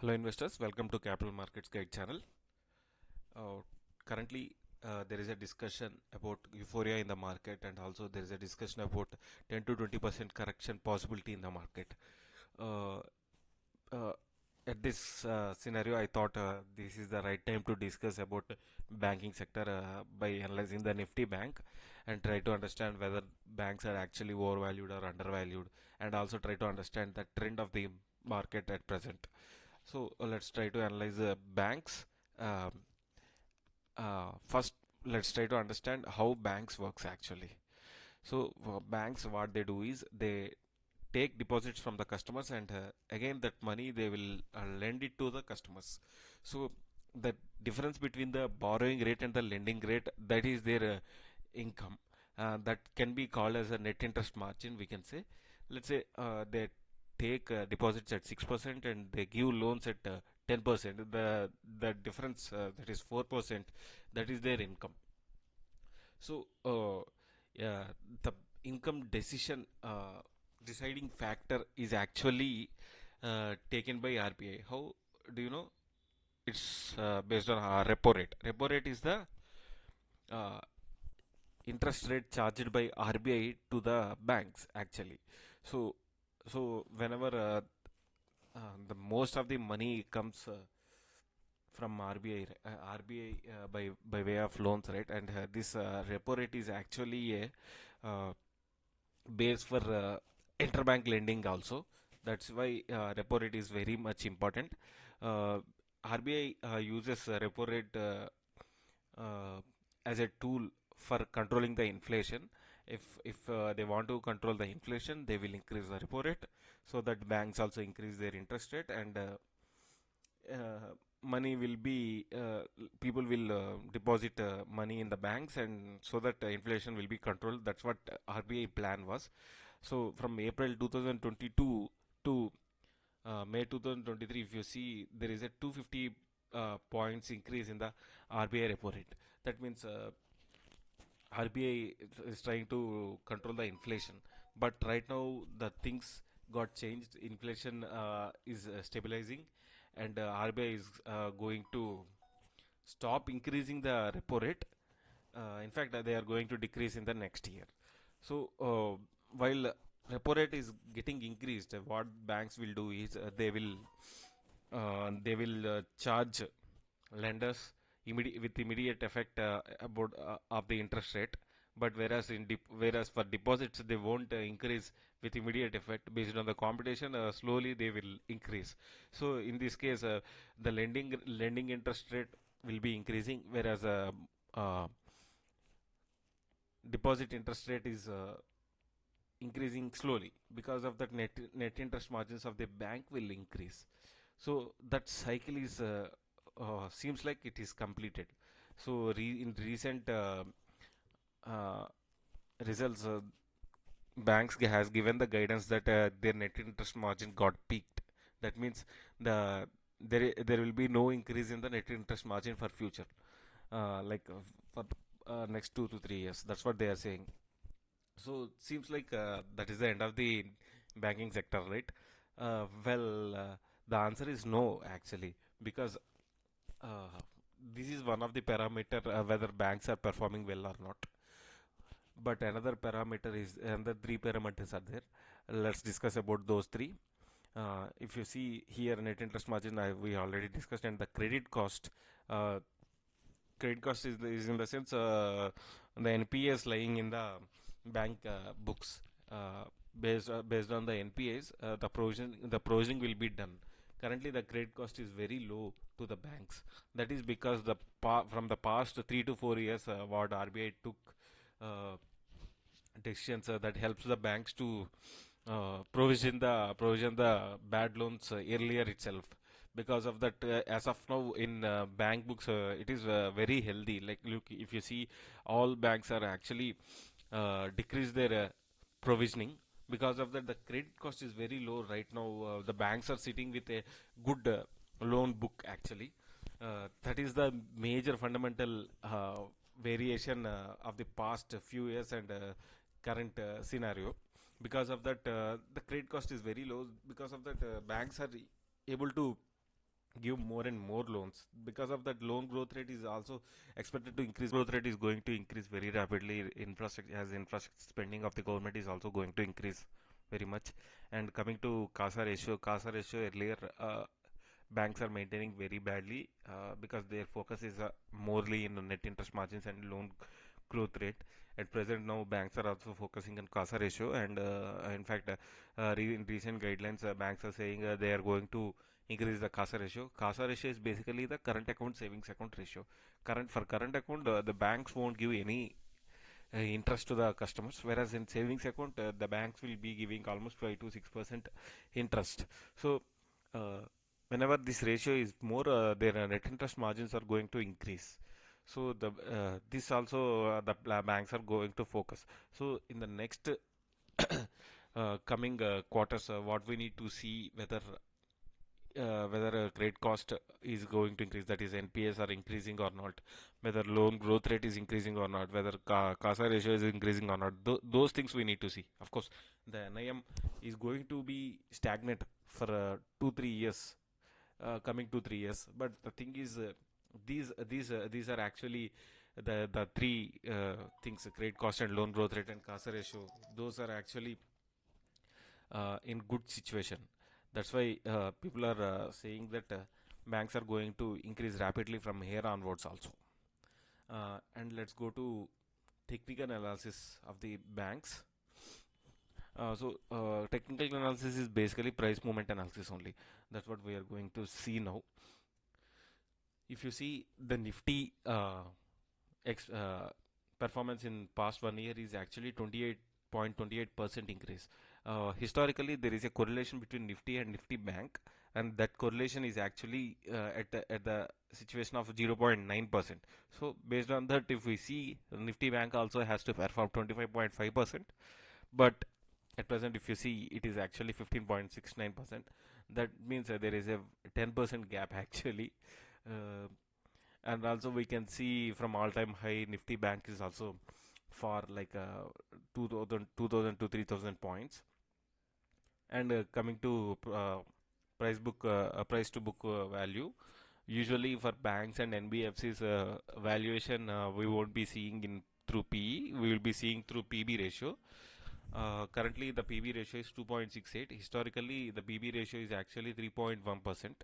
Hello investors, welcome to Capital Markets Guide channel. Currently there is a discussion about euphoria in the market, and also there is a discussion about 10 to 20% correction possibility in the market. Uh, uh, at this scenario, I thought this is the right time to discuss about banking sector by analyzing the Nifty bank and try to understand whether banks are actually overvalued or undervalued, and also try to understand the trend of the market at present. So let's try to analyze the banks. Um, First, let's try to understand how banks works actually. So banks, what they do is they take deposits from the customers, and again that money they will lend it to the customers. So the difference between the borrowing rate and the lending rate, that is their income. That can be called as a net interest margin, we can say. Let's say they take deposits at 6% and they give loans at 10%. The difference, that is 4%, that is their income. So yeah, the income decision, deciding factor is actually taken by RBI. How do you know? It's based on repo rate. Repo rate is the uh, interest rate charged by RBI to the banks actually. So whenever the most of the money comes from RBI, by way of loans, right? And this repo rate is actually a base for interbank lending also. That's why repo rate is very much important. Uh, RBI uses repo rate uh, as a tool for controlling the inflation. If they want to control the inflation, they will increase the repo rate, so that banks also increase their interest rate, and money will be people will deposit money in the banks, and so that inflation will be controlled. That's what RBI plan was. So from April 2022 to May 2023, if you see, there is a 250 points increase in the RBI repo rate. That means RBI is trying to control the inflation, but right now the things got changed. Inflation is stabilizing, and RBI is going to stop increasing the repo rate. In fact, they are going to decrease in the next year. So while repo rate is getting increased, what banks will do is they will charge lenders with immediate effect about of the interest rate. But whereas for deposits they won't increase with immediate effect. Based on the competition, slowly they will increase. So in this case, the lending interest rate will be increasing, whereas uh, deposit interest rate is increasing slowly. Because of that, net interest margins of the bank will increase. So that cycle is seems like it is completed. So in recent uh, results, banks has given the guidance that their net interest margin got peaked. That means there will be no increase in the net interest margin for future, like for next 2 to 3 years. That's what they are saying. So seems like that is the end of the banking sector, right? The answer is no actually, because uh, this is one of the parameter whether banks are performing well or not. But another parameter is another three parameters are there. Let's discuss about those three. If you see here, net interest margin we already discussed, and the credit cost. Uh, Credit cost is in the sense the NPAs lying in the bank books. Based on the NPAs, the provisioning will be done. Currently, the credit cost is very low to the banks. That is because from the past 3 to 4 years, what RBI took uh, decisions that helps the banks to provision the bad loans earlier itself. Because of that, as of now in bank books, it is very healthy. Like, look, if you see, all banks are actually decrease their provisioning. Because of that, the credit cost is very low right now. The banks are sitting with a good loan book actually. That is the major fundamental variation of the past few years and current scenario. Because of that, the credit cost is very low. Because of that, banks are able to give more and more loans. Because of that, loan growth rate is also expected to increase. Growth rate is going to increase very rapidly. Infrastructure, as infrastructure spending of the government is also going to increase very much. And coming to CASA ratio earlier, banks are maintaining very badly because their focus is morely in net interest margins and loan growth rate. At present, now banks are also focusing on CASA ratio, and in fact, in recent guidelines, banks are saying they are going to increase the CASA ratio. CASA ratio is basically the current account savings account ratio. Current account, the banks won't give any interest to the customers, whereas in savings account, the banks will be giving almost 5 to 6% interest. So, uh, whenever this ratio is more, their net interest margins are going to increase. So the this also the banks are going to focus. So in the next coming quarters, what we need to see whether credit cost is going to increase, that is NPAs are increasing or not, whether loan growth rate is increasing or not, whether CASA ratio is increasing or not. Those things we need to see. Of course, the NIM is going to be stagnant for 2 3 years, coming 2 3 years. But the thing is, these are actually the three things: credit cost and loan growth rate and CASA ratio. Those are actually in good situation. That's why people are saying that banks are going to increase rapidly from here onwards also. And let's go to technical analysis of the banks. Technical analysis is basically price movement analysis only. That's what we are going to see now. If you see the Nifty ex, performance in past 1 year is actually 28.28% increase. Historically, there is a correlation between Nifty and Nifty Bank, and that correlation is actually at the situation of 0.9%. So, based on that, if we see Nifty Bank also has to perform 25.5%, but at present, if you see, it is actually 15.69%. That means there is a 10% gap actually. Uh, and also we can see from all-time high, Nifty Bank is also for like 2000 to 3000 points. And coming to price to book value, usually for banks and NBFCs valuation, we won't be seeing in through PE, we will be seeing through PB ratio. Currently, the PB ratio is 2.68. Historically, the PB ratio is actually 3.1%.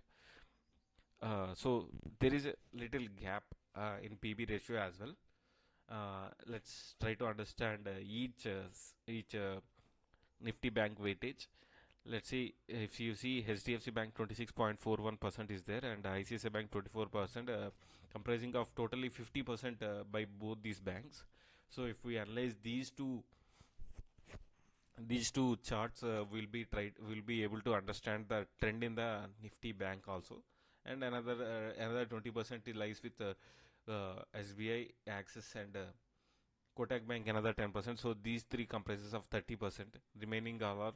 So there is a little gap in PB ratio as well. Let's try to understand each Nifty Bank weightage. Let's see, if you see HDFC Bank 26.41% is there, and ICICI Bank 24%, comprising of totally 50% by both these banks. So if we analyze these two charts, we'll be able to understand the trend in the Nifty Bank also. And another 20% lies with SBI, Axis, and Kotak Bank, another 10%. So these three comprises of 30%. Remaining are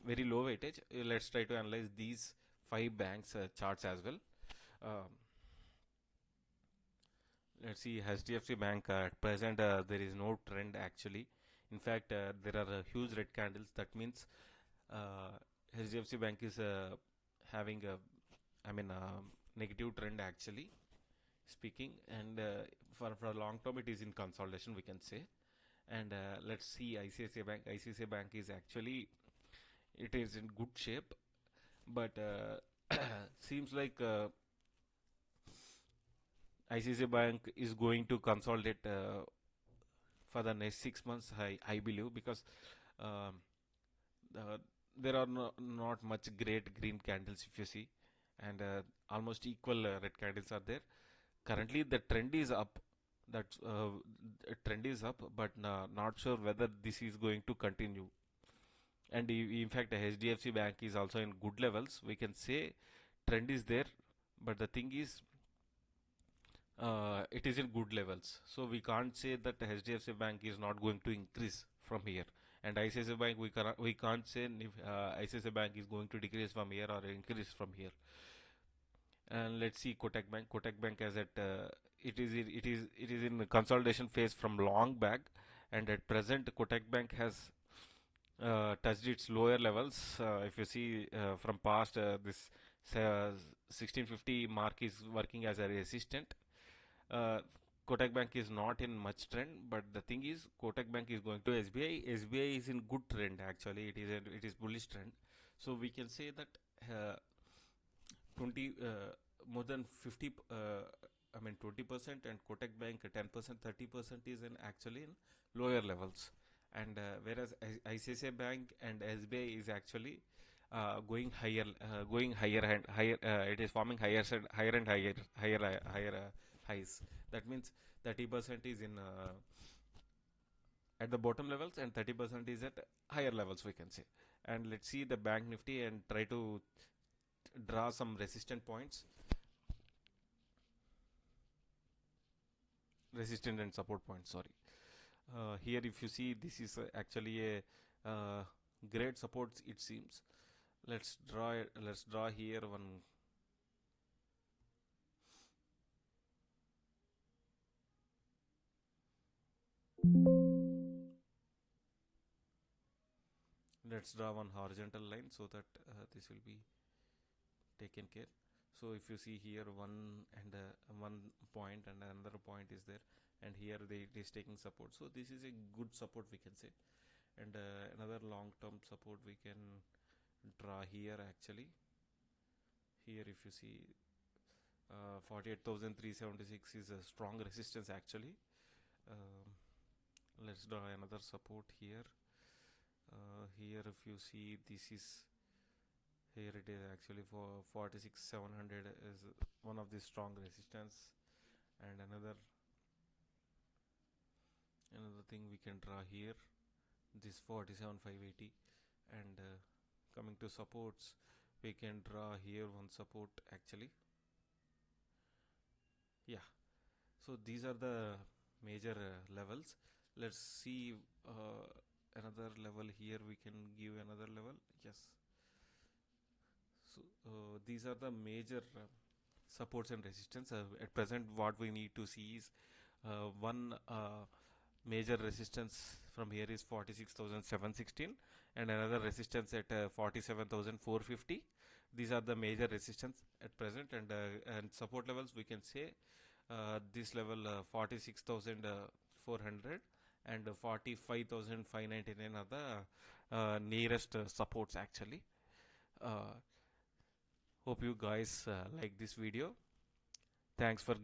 very low weightage. Let's try to analyze these five banks charts as well. Um, let's see HDFC Bank. At present, there is no trend actually. In fact, there are huge red candles. That means uh, HDFC Bank is having negative trend actually speaking, and for a long term it is in consolidation, we can say. And let's see ICICI Bank. ICICI Bank is actually, it is in good shape, but seems like ICICI Bank is going to consolidate for the next 6 months, I believe, because um, uh, there are not much great green candles if you see, and almost equal red candles are there. Currently, the trend is up. That trend is up, but not sure whether this is going to continue. And in fact, HDFC Bank is also in good levels. We can say trend is there, but the thing is, it is in good levels. So we can't say that HDFC Bank is not going to increase from here. And ICICI Bank, we can't say if ICICI Bank is going to decrease from here or increase from here. And let's see Kotak Bank. Kotak Bank as it is in the consolidation phase from long back, and at present Kotak Bank has touched its lower levels. If you see from past this 1650 mark is working as a resistant. uh, Kotak Bank is not in much trend, but the thing is, Kotak Bank is going to SBI. SBI is in good trend actually. It is bullish trend. So we can say that uh, 20 more than 50. I mean 20% and Kotak Bank 10%, 30% is in actually in lower levels, and whereas ICICI Bank and SBI is actually going higher and higher. It is forming higher and higher highs. That means 30% is in at the bottom levels and 30% is at higher levels, we can say. And let's see the Bank Nifty and try to draw some resistant points, resistant and support points. Sorry. Here, if you see, this is actually a great support. It seems. Let's draw here one. Let's draw one horizontal line so that this will be taken care. So if you see here one point and another point is there, and here it is taking support. So this is a good support, we can say. And another long term support we can draw here actually. Here if you see 48,376 is a strong resistance actually. um, let's draw another support here. Here if you see, this is, here it is actually for 46,700 is one of the strong resistance. And another thing we can draw here, this 47,580. And coming to supports, we can draw here one support actually. Yeah, so these are the major levels. Let's see another level here. We can give another level. Yes. So these are the major supports and resistance. At present, what we need to see is one major resistance from here is 46,716 and another resistance at 47,450. These are the major resistance at present, and support levels we can say this level 46,400 and 45,599 are the nearest supports actually. uh, Hope you guys like this video. Thanks for